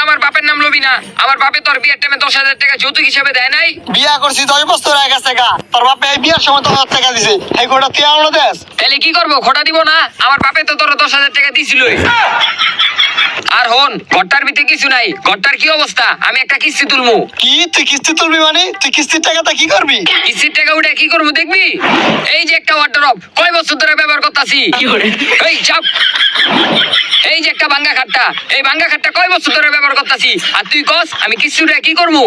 আমার বাপের নাম লবি না। আমার বাপে তোর বিয়ের টাইমে 10,000 টাকা যৌতুক হিসেবে দেয় নাই। বিয়া করছি 10 বছর হয়ে গেছে গা, তোর বাপে এই বিয়ার সময় 10,000 টাকা দিছে, এই গোটা তুই আমলো দেশ। তাহলে কি করবো, খোটা দিব না? আমার বাপে তো তোর 10,000 টাকা দিছিলই। আর হন, ঘরটার ভিতরে কিছু নাই, ঘরটার কি অবস্থা, আমি একটা কিস্তি তুলমু। কি তুই কিস্তি তুলবি মানে? তুই কিস্তির টাকাটা কি করবি? কিস্তির টাকা উঠে কি করবো দেখবি? এই যে একটা ওয়ার্ডরোব, কয় বছর ধরে ব্যবহার করতেছি। এই চাপ। এই যে একটা ভাঙ্গা খাটটা, এই ভাঙ্গা খাটটা কয় বছর ধরে ব্যবহার করতেছি। আর তুই কস আমি কিস্তি উঠে কি করবো?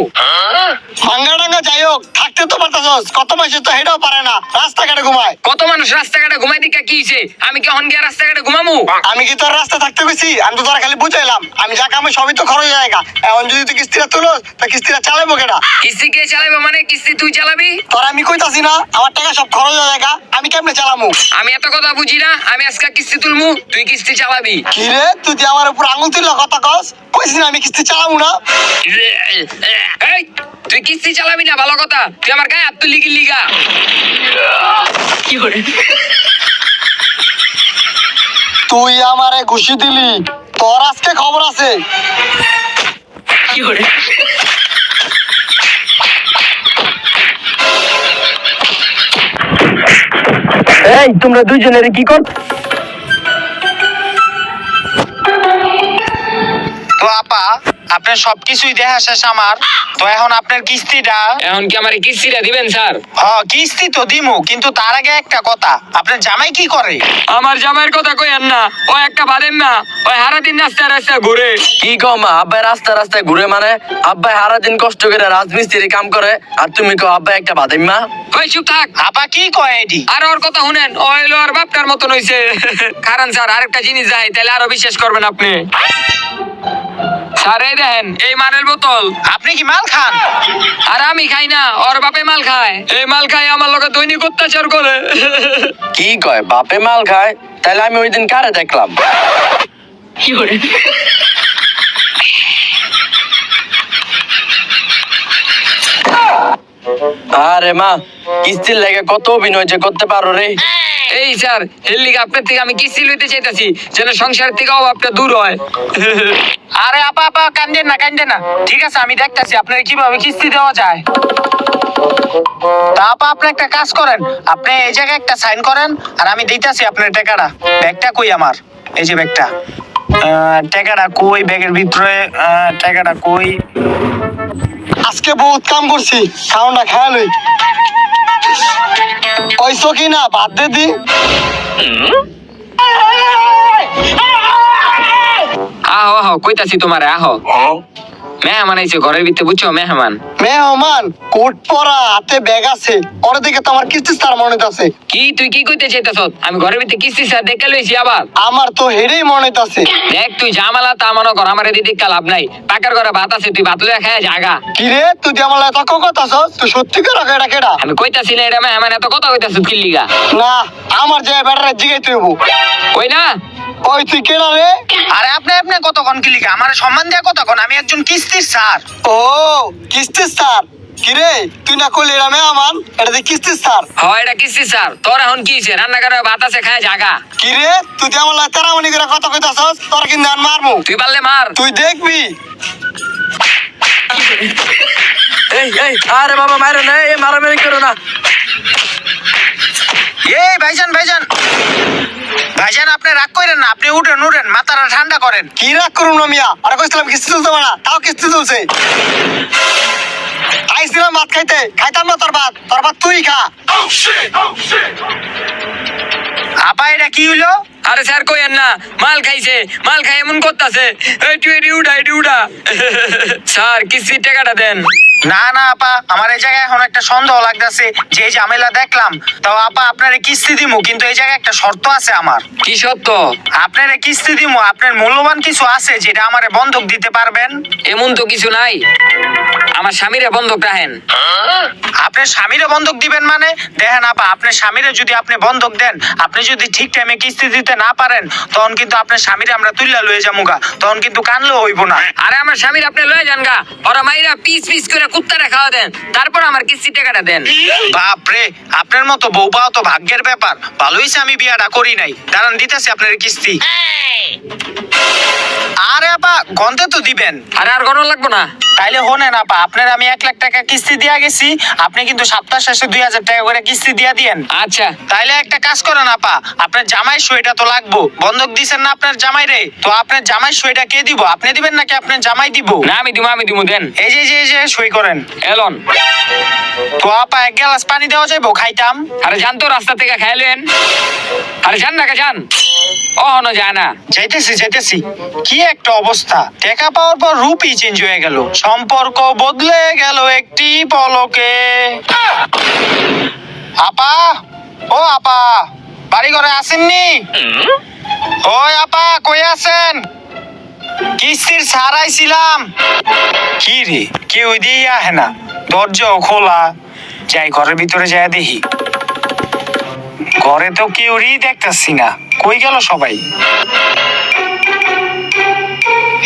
ভাঙ্গা ডাঙ্গা যাই হোক, থাকতে তো পারতাছস, কত মাসে তো হেটাও পারে না, রাস্তাঘাটে ঘুমায়। কত মানুষ রাস্তাঘাটে ঘুমাই দিকা কি হইছে? আমি কি হন গিয়া রাস্তাঘাটে ঘুমামু? আমি কি তোর রাস্তা থাকতে গেছি? আমি তো তোরা খালি বুঝাইলাম, আমি যা কামে সবই তো খরচ জায়গা। এখন যদি তুই কিস্তিটা তুলস, তা কিস্তিটা চালাবো কেটা? কিস্তি কে চালাবো মানে? কিস্তি তুই চালাবি? তোর আমি কইতাছি না, আমার টাকা সব খরচ জায়গা, আমি কেমনে চালামু? আমি এত কথা বুঝি না, আমি আজকে কিস্তি তুলমু, তুই কিস্তি চালাবি। কি রে, তুই যে আমার উপর আঙুল তুললা কথা কস, কইছিস না আমি কিস্তি চালাবো না? এই, তুই কিস্তি চালাবি না, ভালো কথা। তুই আমার গায়ে হাত তুললি কি লিগা? তুই আমারে ঘুষি দিলি, তোর আজকে খবর আছে। এই তোমরা দুইজনের কি কর? তো আপা, আপনার সবকিছুই দেখা শেষ আমার, তো এখন আপনার কিস্তিটা। এখন কি আমার কিস্তিটা দিবেন স্যার? কিস্তি তো দিমু, কিন্তু তার আগে একটা কথা, আপনার জামাই কি করে? আমার জামাইয়ের কথা কইেন না, ও একটা বাদেন না, ওই সারাদিন রাস্তায় রাস্তায় ঘুরে। কি কও মা, আব্বাই রাস্তা রাস্তায় ঘুরে মানে? আব্বাই সারাদিন কষ্ট করে রাজমিস্ত্রি কাম করে, আর তুমি কও আব্বাই একটা বাদাইম্মা? ওই চুপ থাক। আপা কি কয় এটি? আর ওর কথা শুনেন, ও হইলো আর বাপটার মতন হইছে। কারণ স্যার আরেকটা জিনিস যাই, তাহলে আরো বিশ্বাস করবেন আপনি। স্যার এই দেখেন, এই মালের বোতল। আপনি কি মাল খান? আর আমি খাই না, ওর বাপে মাল খায়। এই মাল খায় আমার লোকে দৈনিক অত্যাচার করে। কি কয় বাপে মাল খায়? তাহলে আমি ওই দিন কারে দেখলাম? আরে মা, কিস্তির লেগে কত অভিনয় যে করতে পারো রে। এই স্যার, এর লিগে আপনার থেকে আমি কিস্তি লইতে চাইতাছি, যেন সংসার থেকে অভাবটা দূর হয়। আরে আপা আপা, কান্দেন না কান্দেন না, ঠিক আছে আমি দেখতাছি আপনার কিভাবে কিস্তি দেওয়া যায়। তা আপা, আপনি একটা কাজ করেন, আপনি এই জায়গায় একটা সাইন করেন, আর আমি দিতেছি আপনার টাকাটা। ব্যাগটা কই আমার? এই যে ব্যাগটা। টাকাটা কই ব্যাগের ভিতরে? টাকাটা কই? আজকে বহুত কাম করছি, খাওয়াটা খেয়াল হই। ওই সকি না বাদ দে দি। আহো আহো, কইতাছি তোমারে আহো। মেহমান আইছে ঘরের ভিতরে, বুঝছো? মেহমান। মেহমান কোট পরা, হাতে ব্যাগ আছে, ওর দিকে তো আমার কিস্তি তার মনে আছে। কি তুই কি কইতে চাইতাছ? আমি ঘরের ভিতরে কিস্তি স্যার দেখে লইছি আবার। আমার তো হেরেই মনে আছে। দেখ তুই ঝামেলা তা মনে কর, আমার এদিকে কাল লাভ নাই। পাকার ঘরে ভাত আছে, তুই ভাত লইয়া খায় জাগা। কি রে, তুই যে আমার এত কথা আছস, তুই সত্যি করে এটা কেডা? আমি কইতাছি না, এটা মেহমান এত কথা কইতাছ কি লিগা? না, আমার যে ব্যাটারে জিগাই তুইব। কই না? ওই তুই কেডা রে? আরে আপনি আপনি কতক্ষণ কি লিখা আমার সম্মান দেয়া কতক্ষণ? আমি একজন কিস্তির স্যার। ও কিস্তি স্যার। কি রে, তুই না কইলি এটা মেহমান, এটা যে কিস্তি স্যার। হয় এটা কিস্তি স্যার। তোর এখন কি হইছে? রান্না করে ভাত আছে, খায় জাগা। কি রে, তুই যে আমার তেরামনি করে কথা কইতাছস, তোর কিন্তু আমি মারমু। তুই পারলে মার। তুই দেখবি। এই এই, আরে বাবা মারো না, এই মারামারি করো না। এই ভাইজান ভাইজান ভাইজান, আপনি রাগ করেন না, আপনি উঠেন উঠেন, মাথাটা ঠান্ডা করেন। কি রাগ করুন না মিয়া, আর কইছিলাম কিস্তি তুলতে না, তাও কিস্তি তুলছে। আইছিলাম ভাত খাইতে, খাইতাম না তোর ভাত তুই খা। আপা এটা কি হইলো? আরে স্যার কইেন না, মাল খাইছে, মাল খাই এমন করতেছে। এই তুই এটি উঠা, এটি উঠা। স্যার কিস্তির টাকাটা দেন। না না আপা, আমার এই জায়গায় এখন একটা সন্দেহ লাগতেছে, যে এই ঝামেলা দেখলাম। তাও আপা আপনার কিস্তি দিমু, কিন্তু এই জায়গায় একটা শর্ত আছে আমার। কি সত্য? আপনার কিস্তি দিমু, আপনার মূল্যবান কিছু আছে যেটা আমারে বন্ধক দিতে পারবেন? এমন তো কিছু নাই, আমার স্বামীরে বন্ধক রাখেন। আপনার স্বামীরে বন্ধক দিবেন মানে? দেখেন আপা, আপনার স্বামীরে যদি আপনি বন্ধক দেন, আপনি যদি ঠিক টাইমে কিস্তি দিতে না পারেন, তখন কিন্তু আপনার স্বামীরে আমরা তুইলা লয়ে যামুগা, তখন কিন্তু কানলেও হইব না। আরে আমার স্বামীর আপনি লয়ে যান গা, ওরা মাইরা পিস পিস করে কুত্তারে খাওয়া দেন, তারপর আমার কিস্তি টাকাটা দেন। বাপরে, আপনার মতো বউ পাওয়া তো ভাগ্যের ব্যাপার। ভালো হয়েছে আমি বিয়াটা করি নাই। দাঁড়ান, দিতেছি আপনার কিস্তি। আরে আপা, গন্তে তো দিবেন। আরে আর গরম লাগবো না। তাইলে হনেন আপা, আপনার আমি 1,00,000 টাকা কিস্তি দিয়া গেছি, আপনি কিন্তু সপ্তাহ শেষে 2,000 টাকা করে কিস্তি দিয়া দিয়েন। আচ্ছা তাইলে একটা কাজ করেন আপা, আপনার জামাই সইটা তো লাগবো। বন্ধক দিছেন না আপনার জামাই রে, তো আপনার জামাই সইটা কে দিব? আপনি দিবেন নাকি আপনার জামাই দিব? না, আমি দিমু দেন। এই যে সই করেন। এলন। তো আপা 1 গ্লাস পানি দেওয়া যাইবো, খাইতাম। আরে যান তো, রাস্তা থেকে খাইলেন। আরে যান না, যান। অহনো যায় না। যাইতেছি। কি একটা অবস্থা, টাকা পাওয়ার পর রূপই চেঞ্জ হয়ে গেল, সম্পর্ক বদলে গেল একটি পলকে। আপা, ও আপা, বাড়ি ঘরে আসেননি? ওই আপা, কই আছেন? কিস্তির ছাড়াইছিলাম। কি রে, কেউ দিয়ে আহে না, দরজাও খোলা। যাই ঘরের ভিতরে যাই দেখি। ঘরে তো কেউই দেখতেছি না, কই গেল সবাই?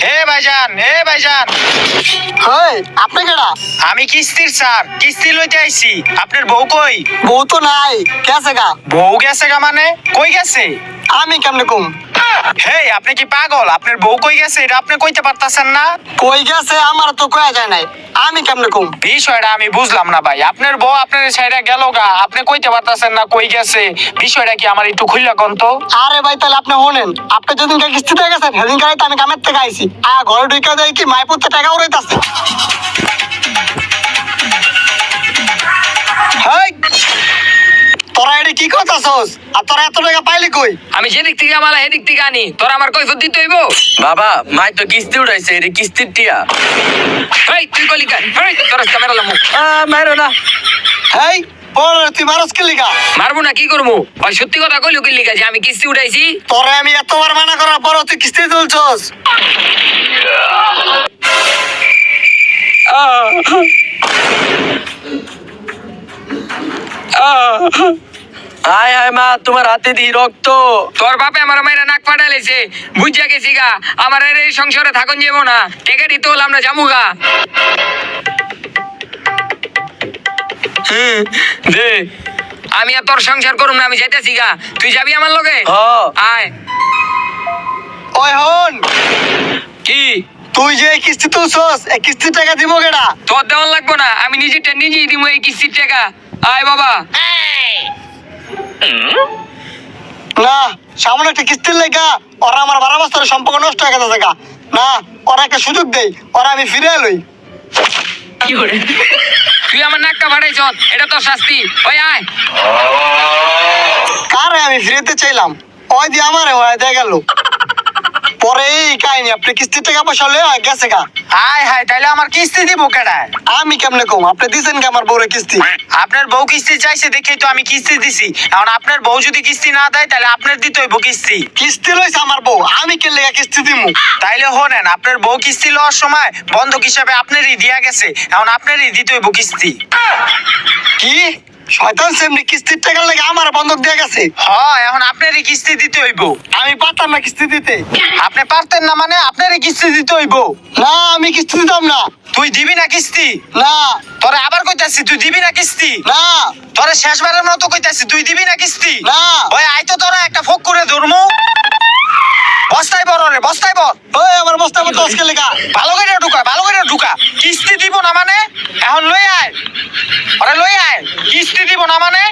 হে ভাইজান, হেই, আপনি কেডা? আমি কিস্তির স্যার, কিস্তি লইতে আইছি। আপনার বউ কই? বউ তো নাই, কেসে গা? বউ গেছে গা মানে? কই গেছে? আমি কেমনে কম? হেই, আপনি কি পাগল? আপনার বউ কই গেছে এটা আপনি কইতে পারতাছেন না? কই গেছে আমার তো কয়া যায় নাই, আমি কেমনে কম? বিষয়টা আমি বুঝলাম না ভাই। আপনার বউ আপনার সাইডে গেল গা, আপনি কইতে পারতাছেন না কই গেছে? বিষয়টা কি আমার একটু খুইলা কোন তো? আরে ভাই, তাহলে আপনি হনেন, আপনি যেদিনকে কিস্তিতে গেছেন সেদিনকে তো আমি কামের থেকে আইছি, ঘরে ঢুকে দেয় কি মাইপুরতে টাকা উড়াইতাছে। হেই, তোরা এটা কি করতাছস? আর তোরা এত টাকা পাইলি কই? আমি যেদিক থেকে আমালা সেদিক থেকে আনি, তোর আমার কৈফত দিতে হইব। বাবা, মাই তো কিস্তি উঠাইছে, এটা কিস্তির টিয়া। এই তুই কলি কার? এই তোর ক্যামেরা লামু। মাইরো না। হেই, বল তুই মারস কে লিগা? মারবো না, কি করবো? ওই সত্যি কথা কইলো কি লিগা যে আমি কিস্তি উঠাইছি? তোরে আমি এতবার মানা করার পরও তুই কিস্তি তুলছস। হায় হায় মা, তোমার হাতে দি রক্ত। তোর বাপে আমার মায়েরা নাক ফাটাইছে, বুঝা গেছি গা। আমার আর এই সংসারে থাকুন যাবো না, টেকা দিতে হলে আমরা যাবো গা। দে, আমি আর তোর সংসার করুম না, আমি যাইতেছি গা। তুই যাবি আমার লগে? হ। আয়। ওই হন, কি? তুই যে এই কিস্তি তুলছস, এই কিস্তির টাকা দিব কেডা? তোর দেওয়ান লাগবো না, আমি নিজেরটা নিজেই দিব এই কিস্তির টাকা। আয় বাবা। না, সামনে একটা কিস্তির লেগা ওরা আমার 12 বছরের সম্পর্ক নষ্ট হয়ে গেছে গা। না, ওরা একটা সুযোগ দেই, ওরা আমি ফিরে লই। তুই আমার নাকটা ফাটাইছ, এটা তোর শাস্তি। ওই আয়। কারে আমি ফিরেতে চাইলাম, ওই দিয়ে আমারে হয়ে দিয়ে গেল। পরে এই কাহিনী, আপনি কিস্তির টাকা পয়সা লয়ে গেছে গা। হায় হায়, তাইলে আমার কিস্তি দিব কেডা? আমি কেমনে কম? আপনি দিছেন কি আমার বউরে কিস্তি? আপনার বউ কিস্তি চাইছে দেখেই তো আমি কিস্তি দিছি। এখন আপনার বউ যদি কিস্তি না দেয় তাহলে আপনার দিতে হইব কিস্তি। কিস্তি লইছে আমার বউ, আমি কে লেগা কিস্তি দিমু? তাইলে হনেন, আপনার বউ কিস্তি লওয়ার সময় বন্ধক হিসাবে আপনারই দিয়া গেছে, এখন আপনারই দিতে হইব কিস্তি। কি শয়তান সেমনি কিস্তির টাকা লাগে আমার বন্ধক দিয়ে গেছে? হয়, এখন আপনারই কিস্তি দিতে হইব। আমি পারতাম না কিস্তি দিতে। আপনি পারতেন না মানে? আপনারই কিস্তি দিতে হইব। না, আমি কিস্তি দিতাম না। তুই দিবি না কিস্তি? না তোরে আবার কইতাছি, তুই দিবি না কিস্তি? না তোরে শেষবারের মতো কইতাছি, তুই দিবি না কিস্তি? না। ওই আই তো তোরা একটা ফোক করে ধরমু। বস্তায় বড় রে, বস্তায় বড়। ওই আমার বস্তা মতো আজকে লেগা। ভালো করে ঢুকা। কিস্তি দিব না মানে? এখন লই আয়, আরে লই আয়। কিস্তি দিব না মানে?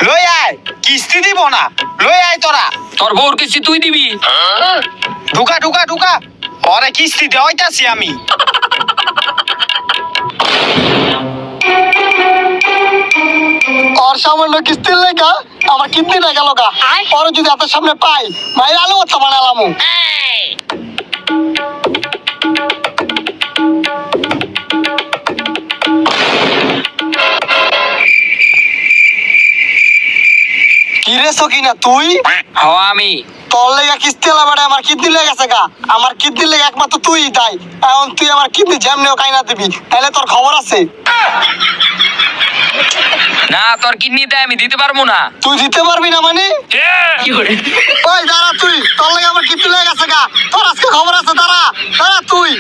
লই আয়, কিস্তি দিব না, লই আয় তোরা। তোর বউর কিস্তি তুই দিবি? ঢুকা। ওরে কিস্তি দেওয়াইতাছি আমি। ওর সামান্য কিস্তির লেগা আমার কিডনিটা গেল গা। পরে যদি হাতের সামনে পাই, মায়ের আলু কথা বানালাম। কি রে সকিনা তুই? হ্যাঁ আমি। তোর লেগা কিস্তি লাগাড়ে আমার কিডনি লেগেছে গা। আমার কিডনি লেগে একমাত্র তুই তাই। এখন তুই আমার কিডনি যেমনেও কাইনা দিবি, তাহলে তোর খবর আছে? না, তোর কিডনি দেয় আমি দিতে পারবো না। তুই দিতে পারবি না মানে? ওই দাঁড়া, তুই তোর লেগে আমার কিডনি লেগেছে গা, তোর আজকে খবর আছে। দাঁড়া। তুই।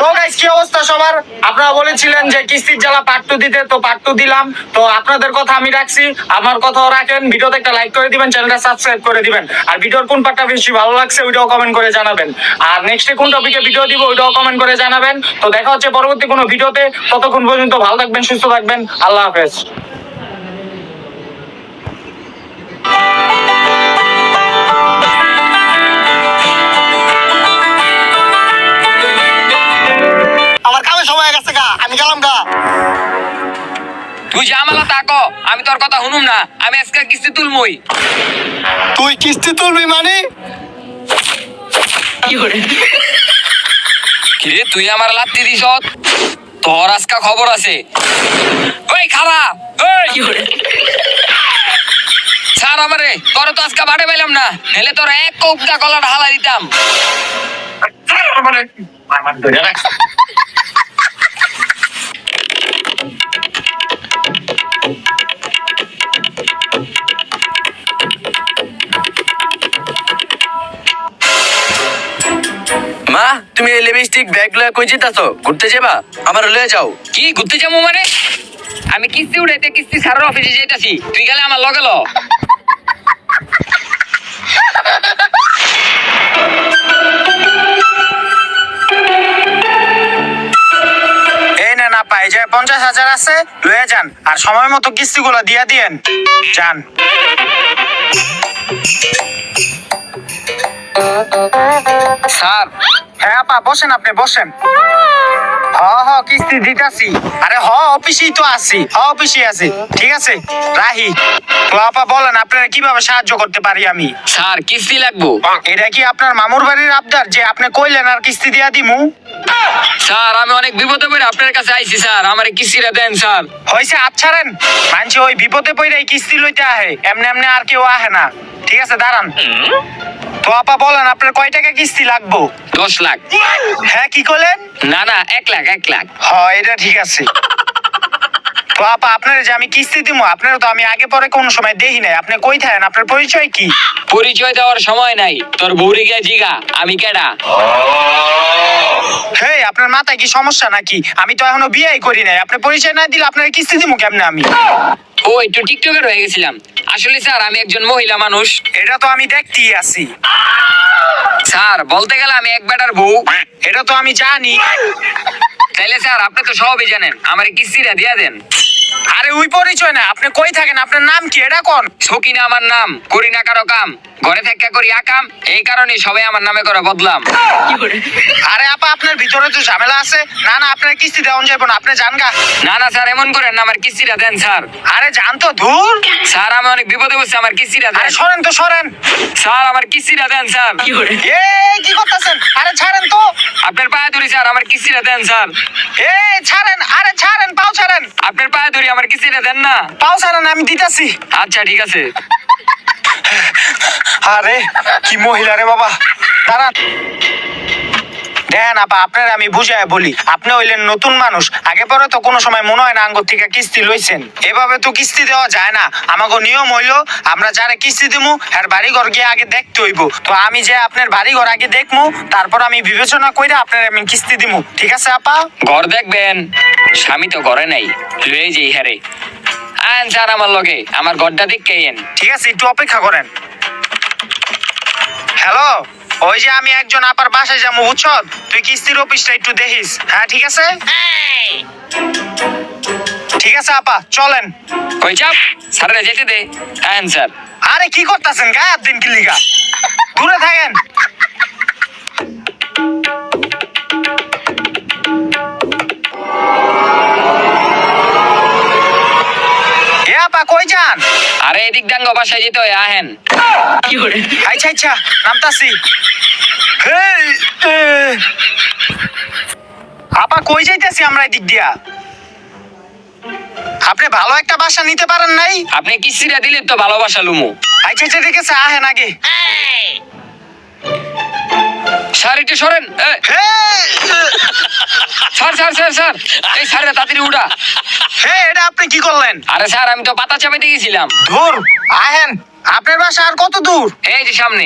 তো গাইস কি অবস্থা সবার? আপনারা বলেছিলেন যে কিস্তির জ্বালা পার্ট 2 দিতে, তো পার্ট 2 দিলাম। তো আপনাদের কথা আমি রাখছি, আমার কথাও রাখেন। ভিডিওতে একটা লাইক করে দিবেন, চ্যানেলটা সাবস্ক্রাইব করে দিবেন। আর ভিডিওর কোন পার্টটা বেশি ভালো লাগছে ওইটাও কমেন্ট করে জানাবেন। আর নেক্সটে কোন টপিকে ভিডিও দিব ওইটাও কমেন্ট করে জানাবেন। তো দেখা হচ্ছে পরবর্তী কোনো ভিডিওতে। ততক্ষণ পর্যন্ত ভালো থাকবেন, সুস্থ থাকবেন। আল্লাহ হাফেজ। আমার কামে সময় হয়ে গেছে গা, আমি গেলাম গা। তুই জামালা তাকো, আমি তোর কথা শুনুম না। আমি আজকে কিস্তি তুলমই। তুই কিস্তি তুলবি মানে? কিরে তুই আমার লাত্তি দিস? তোর আজকে খবর আছে। ওই খালা, ওই স্যার আমারে, তোর তো আজকে বাড়ে পাইলাম না, নাহলে তোর এক কৌটা কলাটা হালা দিতাম। মা, তুমি এই লিপস্টিক ব্যাগ লয়ে কই যেতাছো? ঘুরতে যাবা? আমার লয়ে যাও। কি ঘুরতে যাবো মানে? আমি কিস্তি উঠাইতে কিস্তি স্যারের অফিসে যেতেছি, তুই গেলে আমার লগে ল। এই নেন আপা, এই যে 50,000 আছে, লয়ে যান। আর সময় মতো কিস্তিগুলো দিয়া দিয়েন। যান। স্যার হ্যাঁ আপা, বসেন, আপনি বসেন। কিস্তি দিতাছি। আরে অফিসেই তো আছি, অফিসে আছি। ঠিক আছে, রাহি। তো আপা বলেন, আপনারা কিভাবে সাহায্য করতে পারি আমি? স্যার কিস্তি লাগবো। এটা কি আপনার মামুর বাড়ির আবদার যে আপনি কইলেন আর কিস্তি দিয়া দিমু? স্যার আমি অনেক বিপদে পড়ে আপনার কাছে আইছি স্যার, আমার কিস্তিটা দেন স্যার। হয়েছে, আচ্ছারেন। মানছি ওই বিপদে পড়ে এই কিস্তি লইতে আহে, এমনি এমনি আর কেউ আহে না। ঠিক আছে, দাঁড়ান। তো আপা বলেন, আপনার কয় টাকা কিস্তি লাগবো? 10 লাখ। হ্যাঁ, কি করলেন? না না, 1 লাখ 1 লাখ। এটা ঠিক আছে। তো আপা আপনার যে আমি কিস্তি দিব, আপনারা তো আমি আগে পরে কোন সময় দেখি নাই। আপনি কই থাকেন? আপনার পরিচয় কি? পরিচয় দেওয়ার সময় নাই, তোর বউরি গিয়ে জিগা আমি কেডা। হেই, আপনার মাথায় কি সমস্যা নাকি? আমি তো এখনো বিয়েই করি নাই। আপনি পরিচয় না দিলে আপনার কিস্তি দিব কেমনে আমি? ও একটু টিকটকার হয়ে গেছিলাম। আসলে স্যার আমি একজন মহিলা মানুষ। এটা তো আমি দেখতেই আছি। স্যার বলতে গেলে আমি এক বেটার বউ। এটা তো আমি জানি। তাইলে স্যার আপনি তো সবই জানেন, আমার কিস্তিটা দিয়া দেন। আরে ওই পরিচয় না, আপনি কই থাকেন? আপনার নাম কি? এটা কোন? সকিনা আমার নাম, করি না কারো কাম, ঘরে থেকে করি আকাম, এই কারণে সবাই আমার নামে করে বদলাম। আরে আপা, আপনার ভিতরে তো ঝামেলা আছে। না না, আপনার কিস্তি দেওয়া যাবে না, আপনি জান গা। না না স্যার এমন করেন না, আমার কিস্তিটা দেন স্যার। আরে জান তো, ধুর। স্যার আমি অনেক বিপদে বসে, আমার কিস্তিটা আরে দেন সরেন তো, সরেন। স্যার, আমার কিস্তিটা দেন স্যার। এই কি করতেছেন? আরে ছাড়েন তো। আপনার পায়ে ধরি স্যার, আমার কিস্তিটা দেন স্যার। এই ছাড়েন, আরে ছাড়েন, পাও ছাড়েন। আপনার পায়ে ধরি, আমার কিস্তিটা দেন না। পাও ছাড়েন, আমি দিতাছি। আচ্ছা ঠিক আছে। আরে কি মহিলা রে বাবা, দাঁড়ান। দেন আপা, আপনার আমি বুঝায় বলি, আপনি হইলেন নতুন মানুষ। আগে পরে তো কোনো সময় মনে হয় না আঙ্গুর থেকে কিস্তি লইছেন। এভাবে তো কিস্তি দেওয়া যায় না। আমাকে নিয়ম হইলো, আমরা যারা কিস্তি দিমু আর বাড়ি ঘর গিয়ে আগে দেখতে হইব। তো আমি যে আপনার বাড়ি ঘর আগে দেখমু, তারপর আমি বিবেচনা কইরা আপনার আমি কিস্তি দিমু। ঠিক আছে আপা? ঘর দেখবেন, স্বামী তো ঘরে নাই, লয়ে যাই হারে। আন স্যার আমার লগে, আমার ঘরটা দেখেন। ঠিক আছে, একটু অপেক্ষা করেন। হ্যালো, ওই যে আমি একজন আপার বাসায় যাবো, বুঝছ? তুই কিস্তির অফিসটা একটু দেখিস। হ্যাঁ ঠিক আছে, ঠিক আছে আপা, চলেন। কই চাপ, স্যারেরা যেতে দে। আন স্যার। আরে কি করতেছেন? গায়ের দিন কি লিগা? দূরে থাকেন। এ আপা, কই যান? আরে এদিক দাঙ্গ বাসায় যেতে হয়, আহেন। আচ্ছা আচ্ছা, নামতাছি। আপা কই যাইতেছি আমরা এদিক দিয়া? আপনি ভালো একটা বাসা নিতে পারেন নাই? আপনি কিস্তিটা দিলে তো ভালোবাসা লুমু। আচ্ছা আচ্ছা, ঠিক আছে, আহেন আগে। স্যার একটু সরেন। স্যার স্যার স্যার স্যার, এই স্যার তাড়াতাড়ি উঠা। এটা আপনি কি করলেন? আরে স্যার আমি তো পাতা চাপাইতে গেছিলাম। দূর, আহেন। আপনার বাসা আর কত দূর? এই যে সামনে।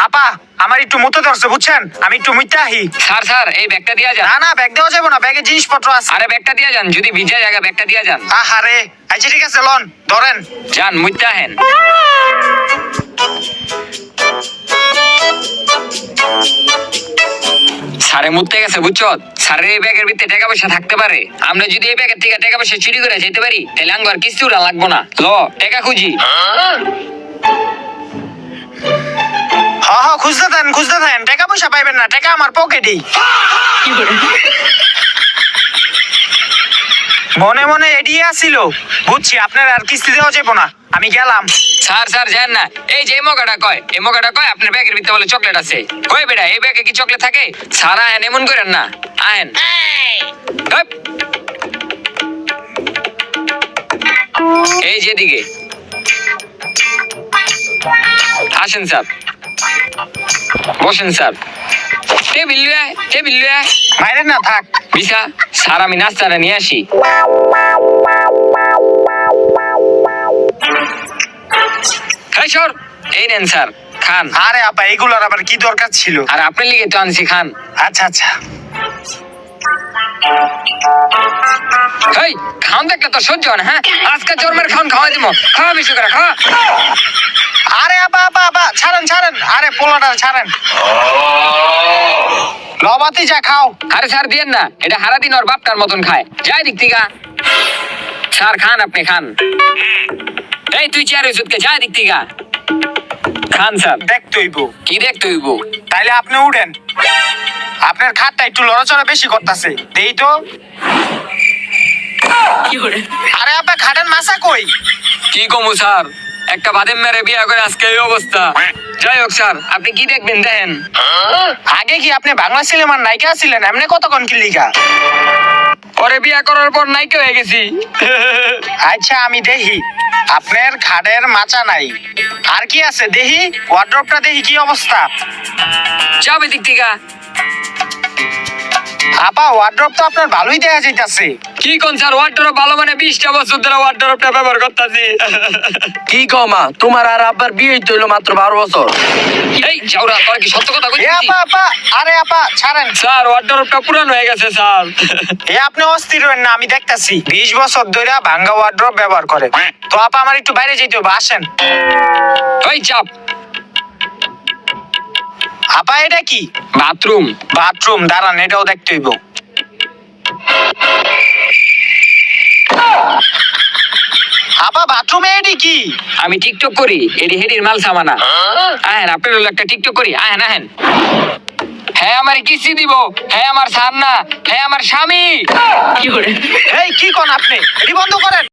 আপা আমার একটু মুতে ধরছে বুঝছেন, আমি একটু মুইতে আহি। স্যার স্যার এই ব্যাগটা দিয়া যান। না না ব্যাগ দেওয়া যাবে না, ব্যাগে জিনিসপত্র আছে। আরে ব্যাগটা দিয়া যান, যদি ভিজা জায়গা ব্যাগটা দিয়া যান। আহারে আচ্ছা ঠিক আছে লন ধরেন। যান মুইতা হেন। স্যারে মুততে গেছে বুঝছো, স্যারের এই ব্যাগের ভিতরে টাকা পয়সা থাকতে পারে। আমরা যদি এই ব্যাগের থেকে টাকা পয়সা চুরি করে যেতে পারি তাহলে আঙ্গ আর কিস্তি উড়া লাগবো না। ল টাকা খুঁজি। হ্যাঁ খুঁজতে থাকেন, টাকা পয়সা পাইবেন না, টাকা আমার পকেটেই। মনে মনে এডিয়ে আসিল, বুঝছি আপনার আর কিস্তি দেওয়া যাবো না, আমি গেলাম। স্যার স্যার যান না, এই যে মগাটা কয়, এই মগাটা কয় আপনার ব্যাগের ভিতরে বলে চকলেট আছে। কই বেটা এই ব্যাগে কি চকলেট থাকে? স্যার আহেন, এমন করেন না, আহেন। হেপ। এই যেদিকে আসেন স্যার, বসেন স্যার। টেবিল লুয়ে বাইরে না থাক। বিশা স্যার আমি নাস্তাটা নিয়ে আসি। এই সর, এই নেন স্যার খান। আরে আপা এগুলোর আবার কি দরকার ছিল? আর আপনার লিগে তো আনছি, খান। আচ্ছা আচ্ছা এই খান দেখলে তো সহ্য হয় না। হ্যাঁ আজকে জন্মের খান খাওয়া দিব, খাওয়া বেশি করে খাওয়া। আরে আপা ছাড়েন, আরে পোলাটা ছাড়েন, লবাতি যা খাও। আরে স্যার দিয়েন না, এটা হারা দিন ওর বাপটার মতন খায়। যাই দিক থেকে স্যার খান, আপনি খান। এই তুই চেয়ার ওষুধকে যা দিক থেকে খান স্যার। দেখতে হইব। কি দেখতে হইব? তাইলে আপনি উঠেন, আপনার খাটটা একটু লড়াচড়া বেশি করতেছে, দেই তো। আরে আপা খাটেন মাসা কই? কি কমু স্যার, একটা বাদেম মেরে বিয়া করে আজকে এই অবস্থা। যাই হোক স্যার, আপনি কি দেখবেন দেখেন। আগে কি আপনি বাংলা সিনেমার নায়িকা ছিলেন? এমনি কতক্ষণ কি লিখা? পরে বিয়া করার পর নাইকে হয়ে গেছি। আচ্ছা আমি দেখি, আপনার খাটের মাচা নাই, আর কি আছে দেখি, ওয়ার্ড্রপটা দেখি কি অবস্থা। যাবে দিক থেকে। আপা ওয়ার্ড্রপ তো আপনার ভালোই দেখা যাইতাছে। কি কোন স্যার, ওয়ার্ডরোব ভালো মানে 20টা বছর ধরে ওয়ার্ডরোবটা ব্যবহার করতেছি। কি কমা, তোমার আর আব্বার বিয়ে হইলো মাত্র 12 বছর। এই যাওরা, তোর কি সত্য কথা এ কইছিস? আপা আরে আপা ছাড়েন। স্যার ওয়ার্ডরোবটা পুরানো হয়ে গেছে স্যার। এ আপনি অস্থির হবেন না, আমি দেখতাছি 20 বছর ধরে ভাঙ্গা ওয়ার্ড্রপ ব্যবহার করে। তো আপা আমার একটু বাইরে যেতে হবে, আসেন। ওই চাপ। আপা এটা কি? বাথরুম। বাথরুম, দাঁড়ান এটাও দেখতে হইব। আপা বাথরুমে এটি কি? আমি টিকটক করি, এডি হেডির মাল সামানা। আহেন আপনার হলো একটা টিকটক করি, আহেন আহেন। হ্যাঁ আমার কিস্তি দিব, হ্যাঁ আমার সার না, হ্যাঁ আমার স্বামী। এই কি কোন আপনি, এটি বন্ধ করেন।